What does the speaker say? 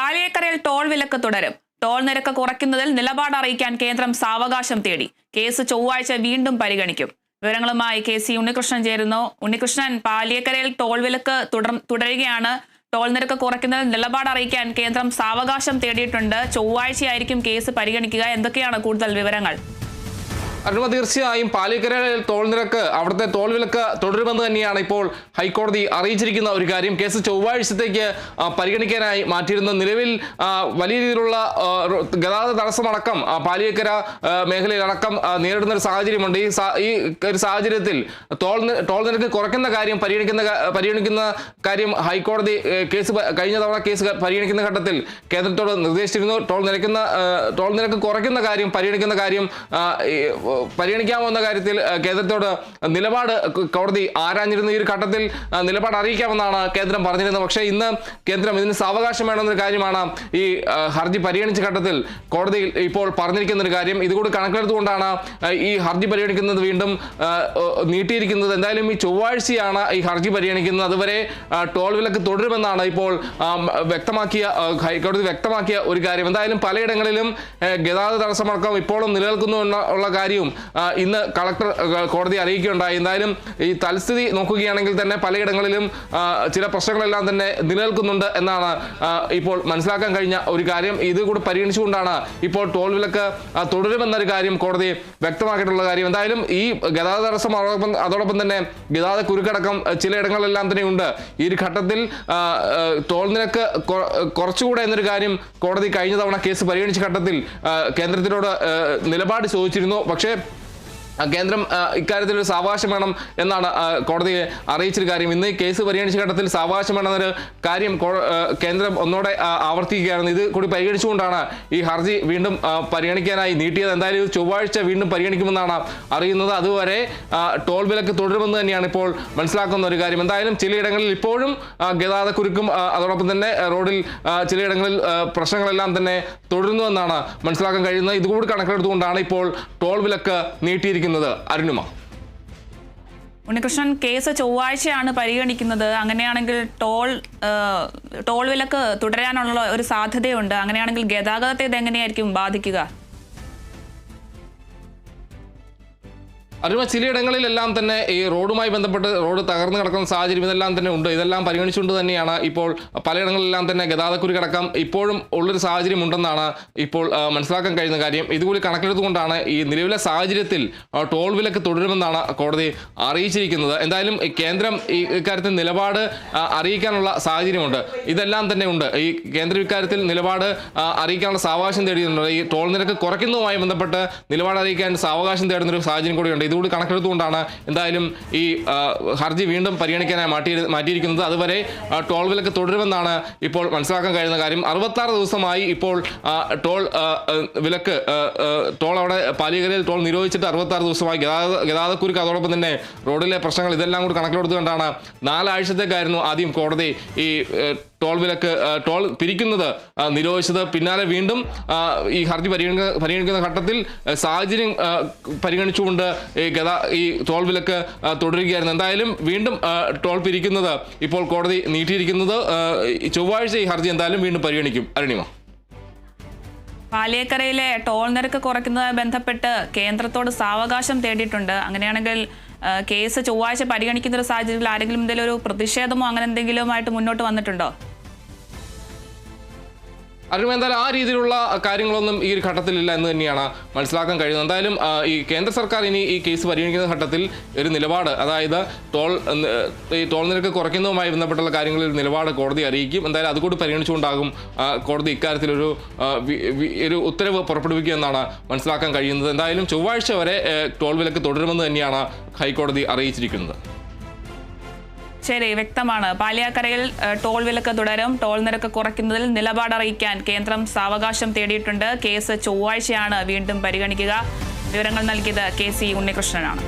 പാലിയേക്കരയിൽ toll വിലക്ക് തുടരും. Toll നിരക്ക് കുറയ്ക്കുന്നതിൽ നിലപാട് അറിയിക്കാൻ കേന്ദ്രം സാവകാശം തേടി. കേസ് ചൊവ്വാഴ്ച വീണ്ടും പരിഗണിക്കും. വിവരങ്ങളുമായി KC ഉണ്ണികൃഷ്ണൻ ചേരുന്നു. ഉണ്ണികൃഷ്ണൻ, പാലിയേക്കരയിൽ ടോൾ വിലക്ക് തുടരുകയാണ്. ടോൾ നിരക്ക് കുറയ്ക്കുന്നതിൽ നിലപാട് അറിയിക്കാൻ കേന്ദ്രം സാവകാശം തേടിയിട്ടുണ്ട്. ചൊവ്വാഴ്ചയായിരിക്കും കേസ് പരിഗണിക്കുക. എന്തൊക്കെയാണ് കൂടുതൽ വിവരങ്ങൾ? അരുണ, തീർച്ചയായും പാലിയേക്കരയിൽ ടോൾ നിരക്ക്, അവിടുത്തെ ടോൾ വിലക്ക് തുടരുമെന്ന് തന്നെയാണ് ഇപ്പോൾ ഹൈക്കോടതി അറിയിച്ചിരിക്കുന്ന ഒരു കാര്യം. കേസ് ചൊവ്വാഴ്ചത്തേക്ക് പരിഗണിക്കാനായി മാറ്റിയിരുന്ന നിലവിൽ വലിയ രീതിയിലുള്ള ഗതാഗത തടസ്സമടക്കം പാലിയേക്കര മേഖലയിലടക്കം നേരിടുന്ന ഒരു സാഹചര്യമുണ്ട്. ഈ ഒരു സാഹചര്യത്തിൽ ടോൾ നിരക്ക് കുറയ്ക്കുന്ന കാര്യം പരിഗണിക്കുന്ന കാര്യം ഹൈക്കോടതി കഴിഞ്ഞ തവണ കേസ് പരിഗണിക്കുന്ന ഘട്ടത്തിൽ കേന്ദ്രത്തോട് നിർദ്ദേശിച്ചിരുന്നു. ടോൾ നിരക്ക് കുറയ്ക്കുന്ന കാര്യം പരിഗണിക്കാമെന്ന കാര്യത്തിൽ കേന്ദ്രത്തോട് നിലപാട് കോടതി ആരാഞ്ഞിരുന്ന ഈ ഒരു ഘട്ടത്തിൽ നിലപാട് അറിയിക്കാമെന്നാണ് കേന്ദ്രം പറഞ്ഞിരുന്നത്. പക്ഷേ ഇന്ന് കേന്ദ്രം ഇതിന് സാവകാശം വേണമെന്നൊരു കാര്യമാണ് ഈ ഹർജി പരിഗണിച്ച ഘട്ടത്തിൽ കോടതിയിൽ ഇപ്പോൾ പറഞ്ഞിരിക്കുന്ന ഒരു കാര്യം. ഇതുകൂടി കണക്കിലെടുത്തുകൊണ്ടാണ് ഈ ഹർജി പരിഗണിക്കുന്നത് വീണ്ടും നീട്ടിയിരിക്കുന്നത്. എന്തായാലും ഈ ചൊവ്വാഴ്ചയാണ് ഈ ഹർജി പരിഗണിക്കുന്നത്. അതുവരെ ടോൾ വിലക്ക് തുടരുമെന്നാണ് ഇപ്പോൾ ഹൈക്കോടതി വ്യക്തമാക്കിയ ഒരു കാര്യം. എന്തായാലും പലയിടങ്ങളിലും ഗതാഗത തടസ്സമടക്കം ഇപ്പോഴും നിലനിൽക്കുന്നു എന്നുള്ള കാര്യവും ഇന്ന് കളക്ടർ കോടതി അറിയിക്കുകയുണ്ടായി. എന്തായാലും ഈ തൽസ്ഥിതി നോക്കുകയാണെങ്കിൽ തന്നെ പലയിടങ്ങളിലും ചില പ്രശ്നങ്ങളെല്ലാം തന്നെ നിലനിൽക്കുന്നുണ്ട് എന്നാണ് ഇപ്പോൾ മനസ്സിലാക്കാൻ കഴിഞ്ഞ ഒരു കാര്യം. ഇത് കൂടി പരിഗണിച്ചുകൊണ്ടാണ് ഇപ്പോൾ ടോൾ വിലക്ക് തുടരുമെന്നൊരു കാര്യം കോടതി വ്യക്തമാക്കിയിട്ടുള്ള കാര്യം. എന്തായാലും ഈ ഗതാഗത തടസ്സം അതോടൊപ്പം തന്നെ ഗതാഗത കുരുക്കടക്കം ചിലയിടങ്ങളിലെല്ലാം തന്നെ ഉണ്ട്. ഈ ഒരു ഘട്ടത്തിൽ ടോൾ നിരക്ക് കുറച്ചുകൂടെ എന്നൊരു കാര്യം കോടതി കഴിഞ്ഞ തവണ കേസ് പരിഗണിച്ച ഘട്ടത്തിൽ കേന്ദ്രത്തിനോട് നിലപാട് ചോദിച്ചിരുന്നു. പക്ഷേ കേന്ദ്രം ഇക്കാര്യത്തിൽ ഒരു സാവകാശം വേണം എന്നാണ് കോടതിയെ അറിയിച്ചൊരു കാര്യം. ഇന്ന് കേസ് പരിഗണിച്ച ഘട്ടത്തിൽ സാവകാശം വേണമെന്നൊരു കാര്യം കേന്ദ്രം ഒന്നോടെ ആവർത്തിക്കുകയായിരുന്നു. ഇത് കൂടി പരിഗണിച്ചുകൊണ്ടാണ് ഈ ഹർജി വീണ്ടും പരിഗണിക്കാനായി നീട്ടിയത്. എന്തായാലും ഇത് ചൊവ്വാഴ്ച വീണ്ടും പരിഗണിക്കുമെന്നാണ് അറിയുന്നത്. അതുവരെ ടോൾ വിലക്ക് തുടരുമെന്ന് തന്നെയാണ് ഇപ്പോൾ മനസ്സിലാക്കുന്ന ഒരു കാര്യം. എന്തായാലും ചിലയിടങ്ങളിൽ ഇപ്പോഴും ഗതാഗത കുരുക്കും അതോടൊപ്പം തന്നെ റോഡിൽ ചിലയിടങ്ങളിൽ പ്രശ്നങ്ങളെല്ലാം തന്നെ തുടരുന്നുവെന്നാണ് മനസ്സിലാക്കാൻ കഴിയുന്നത്. ഇതുകൂടി കണക്കിലെടുത്തുകൊണ്ടാണ് ഇപ്പോൾ ടോൾ വിലക്ക് നീട്ടിയിരിക്കുന്നത്. അരുണിമ. ഉണ്ണികൃഷ്ണൻ, കേസ് ചൊവ്വാഴ്ചയാണ് പരിഗണിക്കുന്നത്. അങ്ങനെയാണെങ്കിൽ ടോൾ വിലക്ക് തുടരാനുള്ള ഒരു സാധ്യതയുണ്ട്. അങ്ങനെയാണെങ്കിൽ ഗതാഗതത്തെ ഇത് എങ്ങനെയായിരിക്കും ബാധിക്കുക? അരുമ, ചിലയിടങ്ങളിലെല്ലാം തന്നെ ഈ റോഡുമായി ബന്ധപ്പെട്ട് റോഡ് തകർന്നു കിടക്കുന്ന സാഹചര്യം ഇതെല്ലാം തന്നെ ഉണ്ട്. ഇതെല്ലാം പരിഗണിച്ചുകൊണ്ട് തന്നെയാണ് ഇപ്പോൾ പലയിടങ്ങളിലെല്ലാം തന്നെ ഗതാഗതക്കുരുക്കടക്കം ഇപ്പോഴും ഉള്ളൊരു സാഹചര്യം ഉണ്ടെന്നാണ് ഇപ്പോൾ മനസ്സിലാക്കാൻ കഴിയുന്ന കാര്യം. ഇതുകൂടി കണക്കിലെടുത്തുകൊണ്ടാണ് ഈ നിലവിലെ സാഹചര്യത്തിൽ ടോൾ വിലക്ക് തുടരുമെന്നാണ് കോടതി അറിയിച്ചിരിക്കുന്നത്. എന്തായാലും കേന്ദ്രം ഈ ഇക്കാര്യത്തിൽ നിലപാട് അറിയിക്കാനുള്ള സാഹചര്യമുണ്ട്. ഇതെല്ലാം തന്നെ ഉണ്ട്. ഈ കേന്ദ്രം ഇക്കാര്യത്തിൽ നിലപാട് അറിയിക്കാനുള്ള സാവകാശം തേടിയിട്ടുണ്ട്. ഈ ടോൾ നിരക്ക് കുറയ്ക്കുന്നതുമായി ബന്ധപ്പെട്ട് നിലപാട് അറിയിക്കാൻ സാവകാശം തേടുന്നൊരു സാഹചര്യം കൂടിയുണ്ട്. ഇതുകൂടി കണക്കെടുത്തുകൊണ്ടാണ് എന്തായാലും ഈ ഹർജി വീണ്ടും പരിഗണിക്കാനായി മാറ്റിയിരിക്കുന്നത്. അതുവരെ ടോൾ വിലക്ക് തുടരുമെന്നാണ് ഇപ്പോൾ മനസ്സിലാക്കാൻ കഴിയുന്ന കാര്യം. 66 ദിവസമായി ഇപ്പോൾ ടോൾ വിലക്ക് അവിടെ പാലിയേക്കരയിൽ ടോൾ നിരോധിച്ചിട്ട് 66 ദിവസമായി. ഗതാഗതക്കുരുക്ക് അതോടൊപ്പം തന്നെ റോഡിലെ പ്രശ്നങ്ങൾ ഇതെല്ലാം കൂടി കണക്കിലെടുത്തുകൊണ്ടാണ് 4 ആഴ്ചത്തേക്കായിരുന്നു ആദ്യം കോടതി ഈ ടോൾ പിരിക്കുന്നത് നിരോധിച്ചത്. പിന്നാലെ വീണ്ടും ഈ ഹർജി പരിഗണിക്കുന്ന ഘട്ടത്തിൽ സാഹചര്യം പരിഗണിച്ചുകൊണ്ട് ഈ ടോൾ വിലക്ക് തുടരുകയായിരുന്നു. എന്തായാലും വീണ്ടും ടോൾ പിരിക്കുന്നത് ഇപ്പോൾ കോടതി നീട്ടിയിരിക്കുന്നത്. ചൊവ്വാഴ്ച ഈ ഹർജി എന്തായാലും വീണ്ടും പരിഗണിക്കും. അരുണിമ. പാലിയേക്കരയിലെ ടോൾ നിരക്ക് കുറയ്ക്കുന്നതുമായി ബന്ധപ്പെട്ട് കേന്ദ്രത്തോട് സാവകാശം തേടിയിട്ടുണ്ട്. അങ്ങനെയാണെങ്കിൽ കേസ് ചൊവ്വാഴ്ച പരിഗണിക്കുന്ന ഒരു സാഹചര്യത്തിൽ ആരെങ്കിലും എന്തെങ്കിലും ഒരു പ്രതിഷേധമോ അങ്ങനെ എന്തെങ്കിലുമായിട്ട് മുന്നോട്ട് വന്നിട്ടുണ്ടോ? അരുമ, എന്തായാലും ആ രീതിയിലുള്ള കാര്യങ്ങളൊന്നും ഈ ഒരു ഘട്ടത്തിലില്ല എന്ന് തന്നെയാണ് മനസ്സിലാക്കാൻ കഴിയുന്നത്. എന്തായാലും ഈ കേന്ദ്ര സർക്കാർ ഇനി ഈ കേസ് പരിഗണിക്കുന്ന ഘട്ടത്തിൽ ഒരു നിലപാട്, അതായത് ടോൾ നിരക്ക് കുറയ്ക്കുന്നതുമായി ബന്ധപ്പെട്ടുള്ള കാര്യങ്ങളിൽ നിലപാട് കോടതി അറിയിക്കും. എന്തായാലും അതുകൂടി പരിഗണിച്ചുകൊണ്ടാകും കോടതി ഇക്കാര്യത്തിൽ ഒരു ഉത്തരവ് പുറപ്പെടുവിക്കുക മനസ്സിലാക്കാൻ കഴിയുന്നത്. എന്തായാലും ചൊവ്വാഴ്ച വരെ ടോൾ വിലക്ക് തുടരുമെന്ന് തന്നെയാണ് ഹൈക്കോടതി അറിയിച്ചിരിക്കുന്നത്. ശരി, വ്യക്തമാണ്. പാലിയേക്കരയിൽ ടോൾ വിലക്ക് തുടരും. ടോൾ നിരക്ക് കുറയ്ക്കുന്നതിൽ നിലപാട് അറിയിക്കാൻ കേന്ദ്രം സാവകാശം തേടിയിട്ടുണ്ട്. കേസ് ചൊവ്വാഴ്ചയാണ് വീണ്ടും പരിഗണിക്കുക. വിവരങ്ങൾ നൽകിയത് KC ഉണ്ണികൃഷ്ണനാണ്.